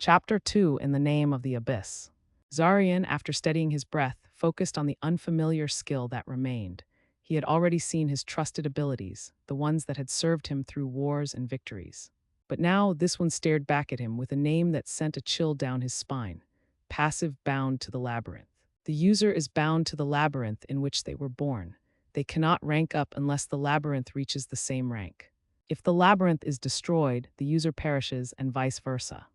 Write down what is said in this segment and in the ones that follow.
Chapter 2 In the Name of the Abyss. Zarian, after steadying his breath, focused on the unfamiliar skill that remained. He had already seen his trusted abilities, the ones that had served him through wars and victories. But now this one stared back at him with a name that sent a chill down his spine. Passive Bound to the Labyrinth. The user is bound to the labyrinth in which they were born. They cannot rank up unless the labyrinth reaches the same rank. If the labyrinth is destroyed, the user perishes and vice versa.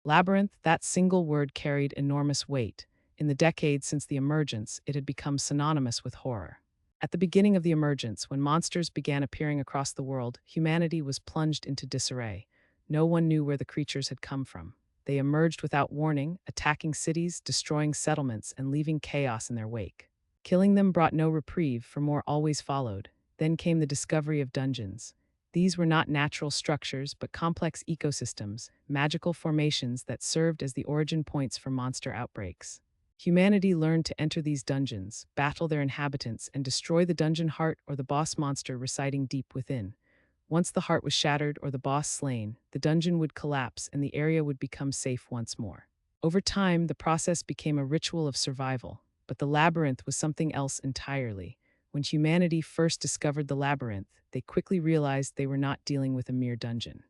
Labyrinth, that single word carried enormous weight. In the decades since the emergence, it had become synonymous with horror. At the beginning of the emergence, when monsters began appearing across the world, humanity was plunged into disarray. No one knew where the creatures had come from. They emerged without warning, attacking cities, destroying settlements, and leaving chaos in their wake. Killing them brought no reprieve, for more always followed. Then came the discovery of dungeons. These were not natural structures, but complex ecosystems, magical formations that served as the origin points for monster outbreaks. Humanity learned to enter these dungeons, battle their inhabitants, and destroy the dungeon heart or the boss monster residing deep within. Once the heart was shattered or the boss slain, the dungeon would collapse and the area would become safe once more. Over time, the process became a ritual of survival, but the labyrinth was something else entirely. When humanity first discovered the labyrinth, they quickly realized they were not dealing with a mere dungeon.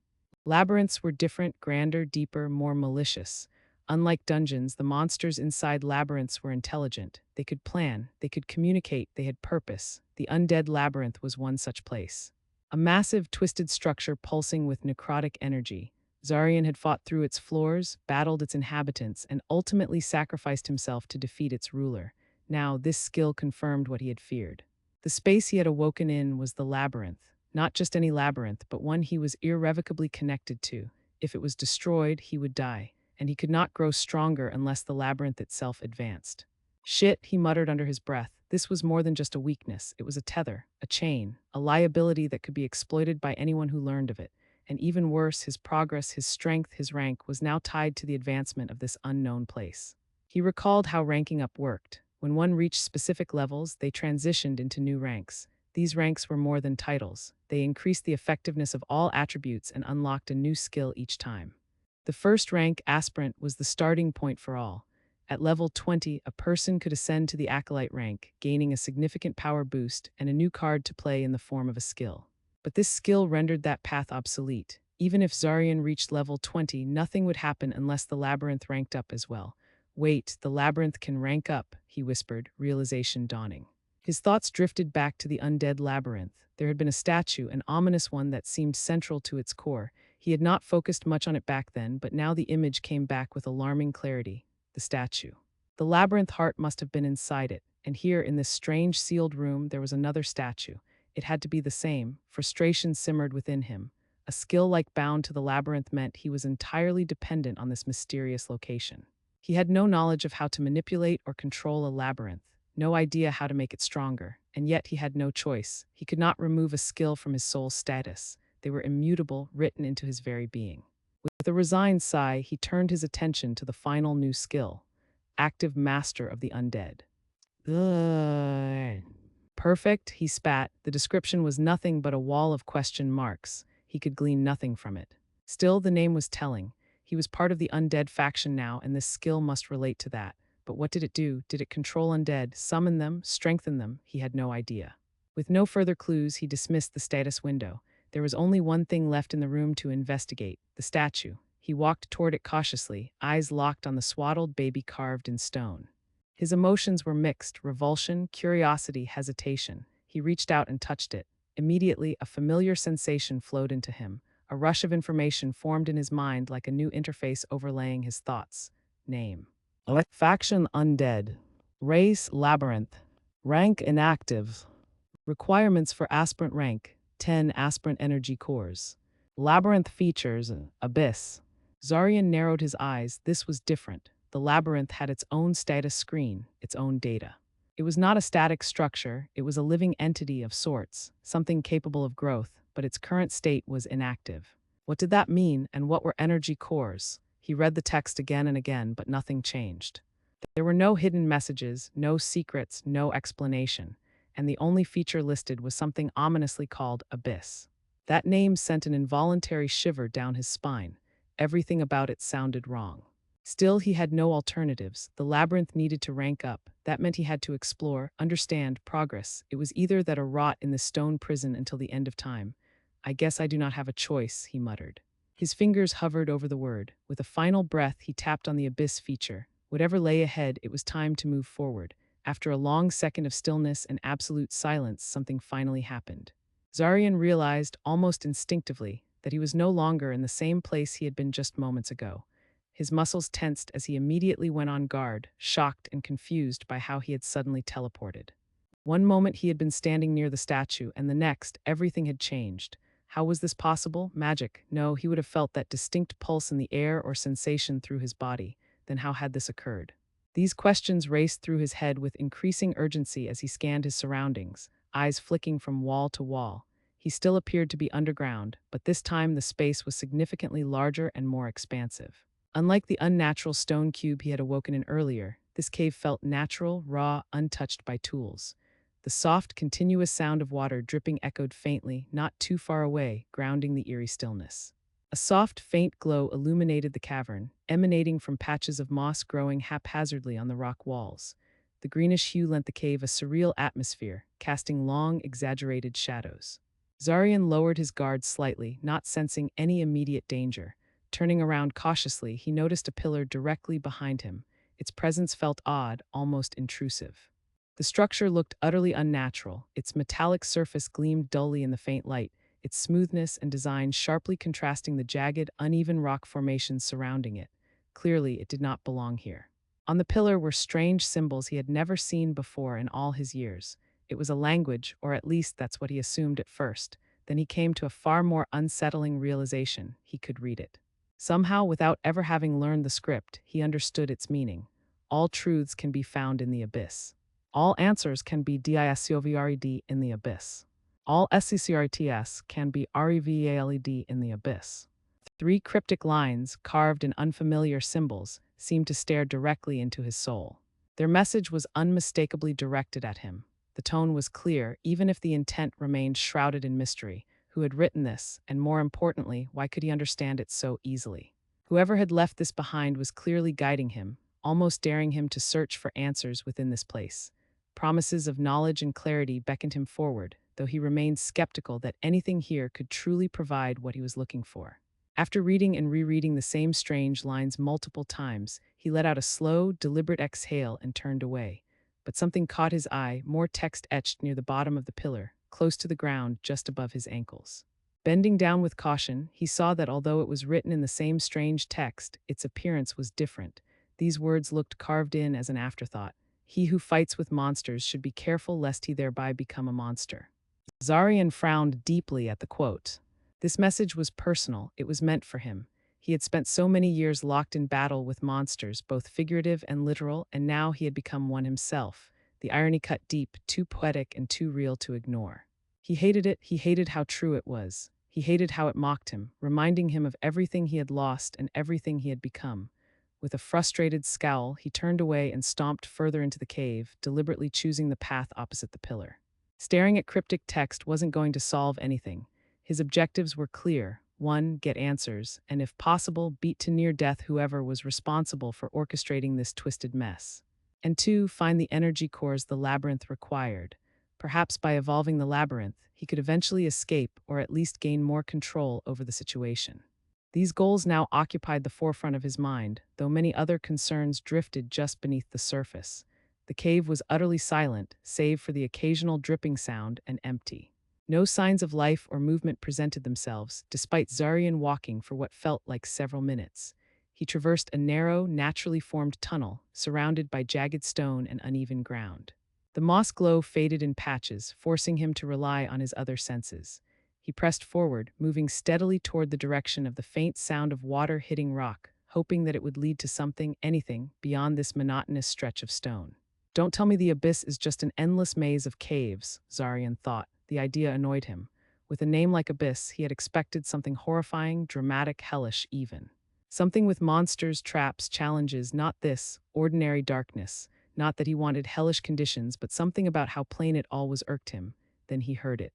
Labyrinths were different, grander, deeper, more malicious. Unlike dungeons, the monsters inside labyrinths were intelligent. They could plan, they could communicate, they had purpose. The Undead Labyrinth was one such place. A massive, twisted structure pulsing with necrotic energy. Zarian had fought through its floors, battled its inhabitants, and ultimately sacrificed himself to defeat its ruler. Now, this skill confirmed what he had feared. The space he had awoken in was the labyrinth. Not just any labyrinth, but one he was irrevocably connected to. If it was destroyed, he would die, and he could not grow stronger unless the labyrinth itself advanced. Shit, he muttered under his breath. This was more than just a weakness. It was a tether, a chain, a liability that could be exploited by anyone who learned of it. And even worse, his progress, his strength, his rank was now tied to the advancement of this unknown place. He recalled how ranking up worked. When one reached specific levels, they transitioned into new ranks. These ranks were more than titles. They increased the effectiveness of all attributes and unlocked a new skill each time. The first rank, Aspirant, was the starting point for all. At level 20, a person could ascend to the Acolyte rank, gaining a significant power boost and a new card to play in the form of a skill. But this skill rendered that path obsolete. Even if Zarian reached level 20, nothing would happen unless the labyrinth ranked up as well. Wait, the labyrinth can rank up, he whispered, realization dawning. His thoughts drifted back to the Undead Labyrinth. There had been a statue, an ominous one that seemed central to its core. He had not focused much on it back then, but now the image came back with alarming clarity. The statue. The labyrinth heart must have been inside it, and here in this strange sealed room there was another statue. It had to be the same. Frustration simmered within him. A skill like bound to the labyrinth meant he was entirely dependent on this mysterious location. He had no knowledge of how to manipulate or control a labyrinth, no idea how to make it stronger, and yet he had no choice. He could not remove a skill from his soul's status. They were immutable, written into his very being. With a resigned sigh, he turned his attention to the final new skill, Active Master of the Undead. Good. Perfect, he spat. The description was nothing but a wall of question marks. He could glean nothing from it. Still, the name was telling. He was part of the undead faction now, and this skill must relate to that. But what did it do? Did it control undead, summon them, strengthen them? He had no idea. With no further clues, he dismissed the status window. There was only one thing left in the room to investigate, the statue. He walked toward it cautiously, eyes locked on the swaddled baby carved in stone. His emotions were mixed, revulsion, curiosity, hesitation. He reached out and touched it. Immediately, a familiar sensation flowed into him. A rush of information formed in his mind like a new interface overlaying his thoughts. Name. Faction Undead. Race Labyrinth. Rank Inactive. Requirements for Aspirant rank. 10 Aspirant energy cores. Labyrinth features. Abyss. Zarian narrowed his eyes. This was different. The labyrinth had its own status screen, its own data. It was not a static structure, it was a living entity of sorts, something capable of growth, but its current state was inactive. What did that mean, and what were energy cores? He read the text again and again, but nothing changed. There were no hidden messages, no secrets, no explanation, and the only feature listed was something ominously called Abyss. That name sent an involuntary shiver down his spine. everything about it sounded wrong. Still, he had no alternatives. The labyrinth needed to rank up. That meant he had to explore, understand, progress. It was either that or rot in this stone prison until the end of time. I guess I do not have a choice, he muttered. His fingers hovered over the word. With a final breath, he tapped on the abyss feature. Whatever lay ahead, it was time to move forward. After a long second of stillness and absolute silence, something finally happened. Zarian realized, almost instinctively, that he was no longer in the same place he had been just moments ago. His muscles tensed as he immediately went on guard, shocked and confused by how he had suddenly teleported. One moment he had been standing near the statue, and the next, everything had changed. How was this possible? Magic? No, he would have felt that distinct pulse in the air or sensation through his body. Then how had this occurred? These questions raced through his head with increasing urgency as he scanned his surroundings, eyes flicking from wall to wall. He still appeared to be underground, but this time the space was significantly larger and more expansive. Unlike the unnatural stone cube he had awoken in earlier, this cave felt natural, raw, untouched by tools. The soft, continuous sound of water dripping echoed faintly, not too far away, grounding the eerie stillness. A soft, faint glow illuminated the cavern, emanating from patches of moss growing haphazardly on the rock walls. The greenish hue lent the cave a surreal atmosphere, casting long, exaggerated shadows. Zarian lowered his guard slightly, not sensing any immediate danger. Turning around cautiously, he noticed a pillar directly behind him. Its presence felt odd, almost intrusive. The structure looked utterly unnatural. Its metallic surface gleamed dully in the faint light, its smoothness and design sharply contrasting the jagged, uneven rock formations surrounding it. Clearly, it did not belong here. On the pillar were strange symbols he had never seen before in all his years. It was a language, or at least that's what he assumed at first. Then he came to a far more unsettling realization: he could read it. Somehow, without ever having learned the script, he understood its meaning. All truths can be found in the abyss. All answers can be discovered in the abyss. All secrets can be revealed in the abyss. Three cryptic lines, carved in unfamiliar symbols, seemed to stare directly into his soul. Their message was unmistakably directed at him. The tone was clear, even if the intent remained shrouded in mystery. Who had written this, and more importantly, why could he understand it so easily? Whoever had left this behind was clearly guiding him, almost daring him to search for answers within this place. Promises of knowledge and clarity beckoned him forward, though he remained skeptical that anything here could truly provide what he was looking for. After reading and rereading the same strange lines multiple times, he let out a slow, deliberate exhale and turned away. But something caught his eye, more text etched near the bottom of the pillar, close to the ground just above his ankles. Bending down with caution, he saw that although it was written in the same strange text, its appearance was different. These words looked carved in as an afterthought. He who fights with monsters should be careful lest he thereby become a monster. Zarian frowned deeply at the quote. This message was personal, it was meant for him. He had spent so many years locked in battle with monsters, both figurative and literal, and now he had become one himself. The irony cut deep, too poetic and too real to ignore. He hated it, he hated how true it was. He hated how it mocked him, reminding him of everything he had lost and everything he had become. With a frustrated scowl, he turned away and stomped further into the cave, deliberately choosing the path opposite the pillar. Staring at cryptic text wasn't going to solve anything. His objectives were clear. 1. Get answers, and if possible, beat to near death whoever was responsible for orchestrating this twisted mess. And 2. Find the energy cores the labyrinth required. Perhaps by evolving the labyrinth, he could eventually escape or at least gain more control over the situation. These goals now occupied the forefront of his mind, though many other concerns drifted just beneath the surface. The cave was utterly silent, save for the occasional dripping sound, and empty. No signs of life or movement presented themselves, despite Zarian walking for what felt like several minutes. He traversed a narrow, naturally formed tunnel, surrounded by jagged stone and uneven ground. The moss glow faded in patches, forcing him to rely on his other senses. He pressed forward, moving steadily toward the direction of the faint sound of water hitting rock, hoping that it would lead to something, anything, beyond this monotonous stretch of stone. Don't tell me the abyss is just an endless maze of caves, Zarian thought. The idea annoyed him. With a name like Abyss, he had expected something horrifying, dramatic, hellish even. Something with monsters, traps, challenges, not this, ordinary darkness. Not that he wanted hellish conditions, but something about how plain it all was irked him. Then he heard it.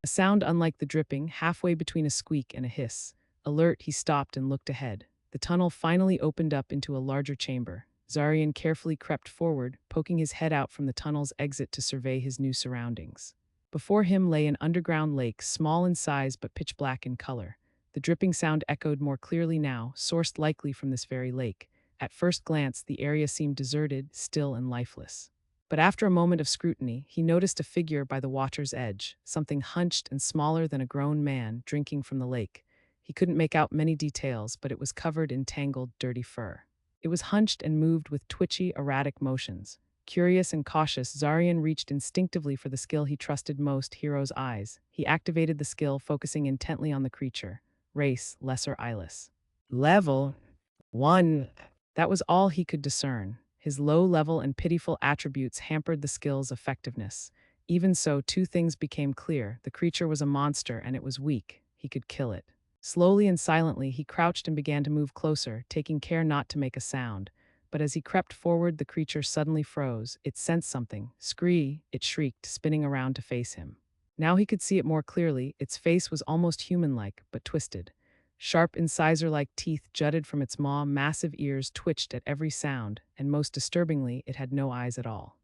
A sound unlike the dripping, halfway between a squeak and a hiss. Alert, he stopped and looked ahead. The tunnel finally opened up into a larger chamber. Zarian carefully crept forward, poking his head out from the tunnel's exit to survey his new surroundings. Before him lay an underground lake, small in size but pitch black in color. The dripping sound echoed more clearly now, sourced likely from this very lake. At first glance, the area seemed deserted, still and lifeless. But after a moment of scrutiny, he noticed a figure by the water's edge, something hunched and smaller than a grown man, drinking from the lake. He couldn't make out many details, but it was covered in tangled, dirty fur. It was hunched and moved with twitchy, erratic motions. Curious and cautious, Zarian reached instinctively for the skill he trusted most, Hero's Eyes. He activated the skill, focusing intently on the creature. Race, Lesser Eyeless. Level 1. That was all he could discern. His low level and pitiful attributes hampered the skill's effectiveness. Even so, two things became clear. The creature was a monster and it was weak. He could kill it. Slowly and silently, he crouched and began to move closer, taking care not to make a sound. But as he crept forward, the creature suddenly froze. It sensed something. Scree, it shrieked, spinning around to face him. Now he could see it more clearly. Its face was almost human-like, but twisted. Sharp incisor-like teeth jutted from its maw, massive ears twitched at every sound, and most disturbingly, it had no eyes at all.